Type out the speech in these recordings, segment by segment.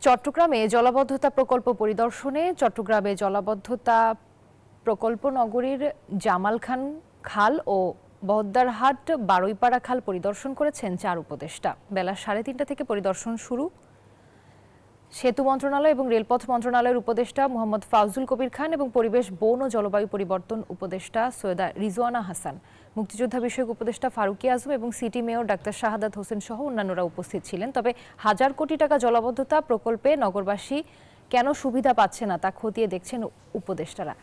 চট্টগ্রামে জলাবদ্ধতা প্রকল্প পরিদর্শনে চট্টগ্রামে জলাবদ্ধতা প্রকল্প নগরীর জামালখান খাল ও বহদ্দারহাট বারুইপাড়া খাল পরিদর্শন করেছেন 4 উপদেষ্টা। বেলা 3:30 থেকে পরিদর্শন শুরু। সেতু মন্ত্রণালয় এবং রেলপথ মন্ত্রণালয়ের উপদেষ্টা মোহাম্মদ ফাউজুল কবির খান এবং পরিবেশ, বন ও জলবায়ু পরিবর্তন উপদেষ্টা সৈয়দা রিজওয়ানা হাসান, মুক্তিযোদ্ধা বিষয়ক উপদেষ্টা ফারুকী আজম এবং city mayor doctor Shahadat Hossain সহ অন্যান্যরা উপস্থিত ছিলেন। তবে হাজার কোটি টাকা জলাবদ্ধতা প্রকল্পে নগরবাসী কেন সুবিধা পাচ্ছে না তা খতিয়ে দেখছেন উপদেষ্টারা।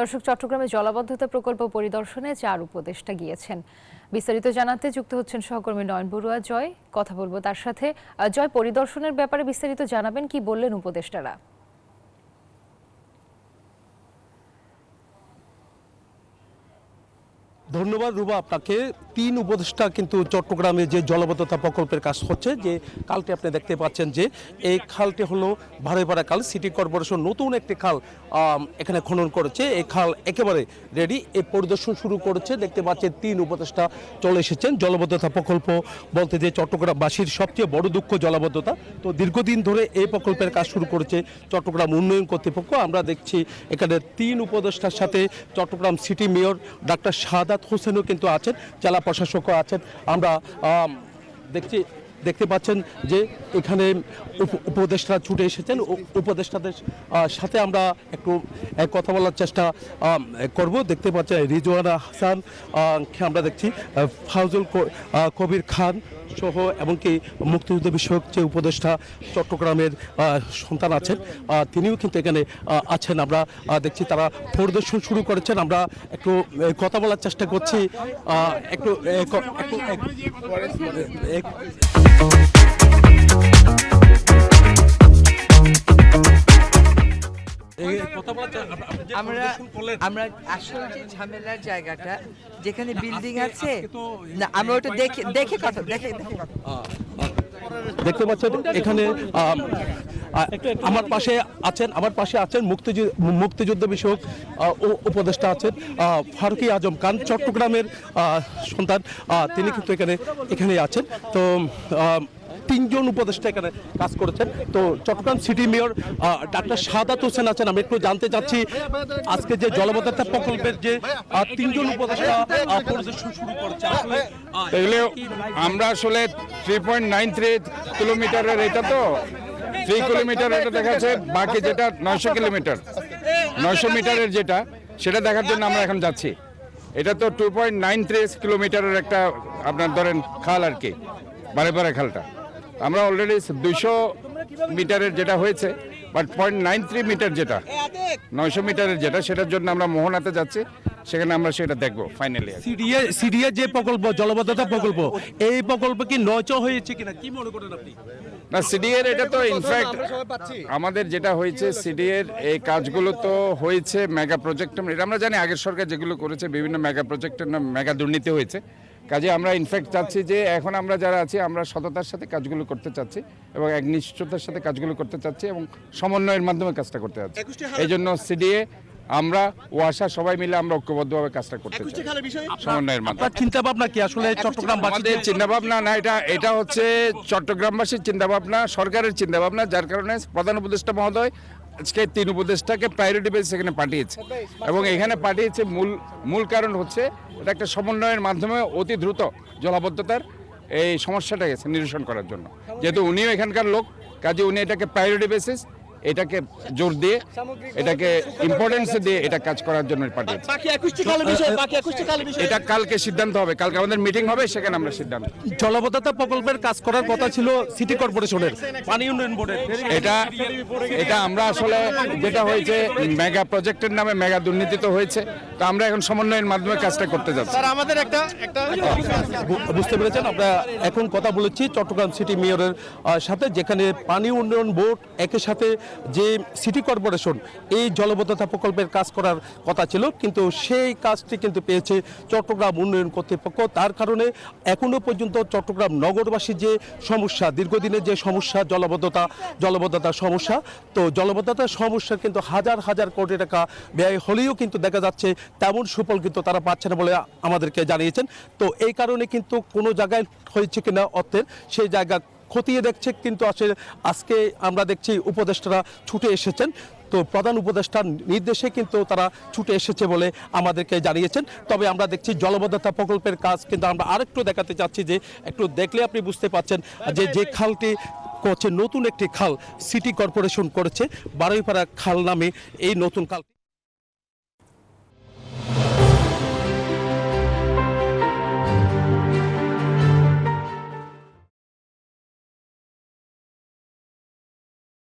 দর্শক, চট্টগ্রামে জলাবদ্ধতা প্রকল্প পরিদর্শনে 4 উপদেষ্টা গিয়েছেন। বিস্তারিত জানাতে যুক্ত হচ্ছেন সহকর্মী নয়ন বড়ুয়া জয়। কথা বলবো তার সাথে। জয়, পরিদর্শনের ব্যাপারে বিস্তারিত জানাবেন, কি বললেন উপদেষ্টারা? ধন্যবাদ রুবা আপনাকে। 3 উপদেষ্টা কিন্তু চট্টগ্রামে যে জলাবদ্ধতা প্রকল্পের কাজ হচ্ছে, যে খালটি আপনি দেখতে পাচ্ছেন, যে এই খালটি হলো বারুইপাড়া খাল। সিটি কর্পোরেশন নতুন একটি খাল এখানে খনন করেছে। এই খাল একেবারে রেডি। এই পরিদর্শন শুরু করেছে। দেখতে পাচ্ছেন 3 উপদেষ্টা চলে এসেছেন। জলাবদ্ধতা প্রকল্প বলতে যে চট্টগ্রামবাসীর সবচেয়ে বড় দুঃখ জলাবদ্ধতা। তো দীর্ঘদিন ধরে এই প্রকল্পের কাজ শুরু করেছে চট্টগ্রাম উন্নয়ন কর্তৃপক্ষ। আমরা দেখছি এখানে 3 উপদেষ্টার সাথে চট্টগ্রাম সিটি মেয়র ডাক্তার শাহাদাত হোসেনও কিন্তু আছেন, জেলা প্রশাসকও আছেন। আমরা দেখতে পাচ্ছেন যে এখানে উপদেষ্টারা ছুটে এসেছেন। উপদেষ্টাদের সাথে আমরা একটু কথা বলার চেষ্টা করব। দেখতে পাচ্ছেন রিজওয়ানা হাসান, আমরা দেখছি ফাউজুল কবির খান সহ এমনকি মুক্তিযুদ্ধ বিষয়ক যে উপদেষ্টা চট্টগ্রামের সন্তান আছেন, তিনিও কিন্তু এখানে আছেন। আমরা দেখছি তারা পরিদর্শন শুরু করেছেন। আমরা একটু কথা বলার চেষ্টা করছি। একটু আমরা আসলে যে ঝামেলার জায়গাটা যেখানে বিল্ডিং আছে না, আমরা ওটা দেখে কথা দেখতে পাচ্ছেন এখানে আমার পাশে আছেন মুক্তিযুদ্ধ বিষয়ক উপদেষ্টা আছেন ফারুকী আজম খান, চট্টগ্রামের সন্তান। তিনি কিন্তু এখানে আছেন। তো 3 জন উপদেষ্টা এখানে কাজ করেছেন। তো Chittagong city mayor doctor Shahadat Hossain আছেন। আমি একটু জানতে চাচ্ছি, আজকে যে জলাবদ্ধতা প্রকল্পের যে 3 জন উপদেষ্টা পরিদর্শন শুরু করেছে, এগুলো আমরা আসলে 3.93 কিলোমিটারের, এটা তো 3 কিলোমিটার এটা দেখাচ্ছে, বাকি যেটা 900 কিলোমিটার 900 মিটারের যেটা, সেটা দেখার জন্য আমরা এখন যাচ্ছি। এটা তো 2.93 কিলোমিটারের একটা আপনার ধরেন খাল আর কি, বারুইপাড়া খালটা। আমরা অলরেডি 200 মিটারের যেটা হয়েছে, বাট 0.93 মিটার যেটা 900 মিটারের যেটা, সেটার জন্য আমরা মোহনাতে যাচ্ছি। সেখানে আমরা সেটা দেখবো ফাইনালি। সিডিএ যে প্রকল্প, জলাবদ্ধতা প্রকল্প, এই প্রকল্প কি নয়চ হয়েছে কিনা, কি মনে করেন আপনি? না, সিডিএর এটা তো ইনফ্যাক্ট আমাদের যেটা হয়েছে, সিডিএর এই কাজগুলো তো হয়েছে মেগা প্রজেক্ট। এটা আমরা জানি আগের সরকার যেগুলো করেছে, বিভিন্ন মেগা প্রজেক্টের মেগা দুর্নীতি হয়েছে। কাজে আমরা ইনফ্যাক্ট চাচ্ছি যে এখন আমরা যারা আছি, আমরা সততার সাথে কাজগুলো করতে চাচ্ছি এবং একনিষ্ঠতার সাথে কাজগুলো করতে চাচ্ছি এবং সমন্বয়ের মাধ্যমে কাজটা করতে চাচ্ছি। এই জন্য সিডিএ আমরা ওয়াসা সবাই মিলে আমরা ঐক্যবদ্ধভাবে কাজটা করতে চাই সমন্বয়ের মাধ্যমে। চিন্তা ভাবনা কি আসলে চট্টগ্রামবাসীদের চিন্তা ভাবনা না, এটা হচ্ছে চট্টগ্রামবাসীর চিন্তা ভাবনা, সরকারের চিন্তা ভাবনা, যার কারণে প্রধান উপদেষ্টা মহোদয় আজকে 3 উপদেষ্টাকে প্রায়োরিটি বেসিস এখানে পাঠিয়েছে। এবং এখানে পাঠিয়েছে মূল কারণ হচ্ছে এটা একটা সমন্বয়ের মাধ্যমে অতি দ্রুত জলাবদ্ধতার এই সমস্যাটাকে নিরসন করার জন্য। যেহেতু উনিও এখানকার লোক, কাজে উনি এটাকে প্রায়োরিটি বেসিস এটাকে জোর দিয়ে, এটাকে ইম্পর্টেন্স দিয়ে এটা কাজ করার জন্য পাঠিয়েছি। এটা কালকে সিদ্ধান্ত হবে, কালকে আমাদের মিটিং হবে, সেখানে আমরা সিদ্ধান্ত। জলাবদ্ধতা প্রকল্পের কাজ করার কথা ছিল সিটি কর্পোরেশনের, পানি উন্নয়ন বোর্ডের। এটা আমরা আসলে যেটা হয়েছে মেগা প্রজেক্টের নামে মেগা দুর্নীতি তো হয়েছে, তো আমরা এখন সমন্বয়ের মাধ্যমে কাজটা করতে যাচ্ছি। বুঝতে পেরেছেন, আমরা এখন কথা বলেছি চট্টগ্রাম সিটি মেয়রের সাথে, যেখানে পানি উন্নয়ন বোর্ড একই সাথে যে সিটি কর্পোরেশন এই জলাবদ্ধতা প্রকল্পের কাজ করার কথা ছিল, কিন্তু সেই কাজটি কিন্তু পেয়েছে চট্টগ্রাম উন্নয়ন কর্তৃপক্ষ। তার কারণে এখনো পর্যন্ত চট্টগ্রাম নগরবাসীর যে সমস্যা, দীর্ঘদিনের যে সমস্যা, জলাবদ্ধতার সমস্যা, তো জলাবদ্ধতার সমস্যা কিন্তু হাজার হাজার কোটি টাকা ব্যয় হলেও কিন্তু দেখা যাচ্ছে তেমন সুফল কিন্তু তারা পাচ্ছে না বলে আমাদেরকে জানিয়েছেন। তো এই কারণে কিন্তু কোনো জায়গায় হয়েছে কিনা অর্থের সেই জায়গা খতিয়ে দেখছে, কিন্তু আজকে আমরা দেখছি উপদেষ্টারা ছুটে এসেছেন। তো প্রধান উপদেষ্টার নির্দেশে কিন্তু তারা ছুটে এসেছে বলে আমাদেরকে জানিয়েছেন। তবে আমরা দেখছি জলাবদ্ধতা প্রকল্পের কাজ কিন্তু আমরা আরেকটু দেখাতে চাচ্ছি, যে একটু দেখলে আপনি বুঝতে পাচ্ছেন যে খালটি করছে, নতুন একটি খাল সিটি কর্পোরেশন করেছে, বারুইপাড়া খাল নামে এই নতুন খাল।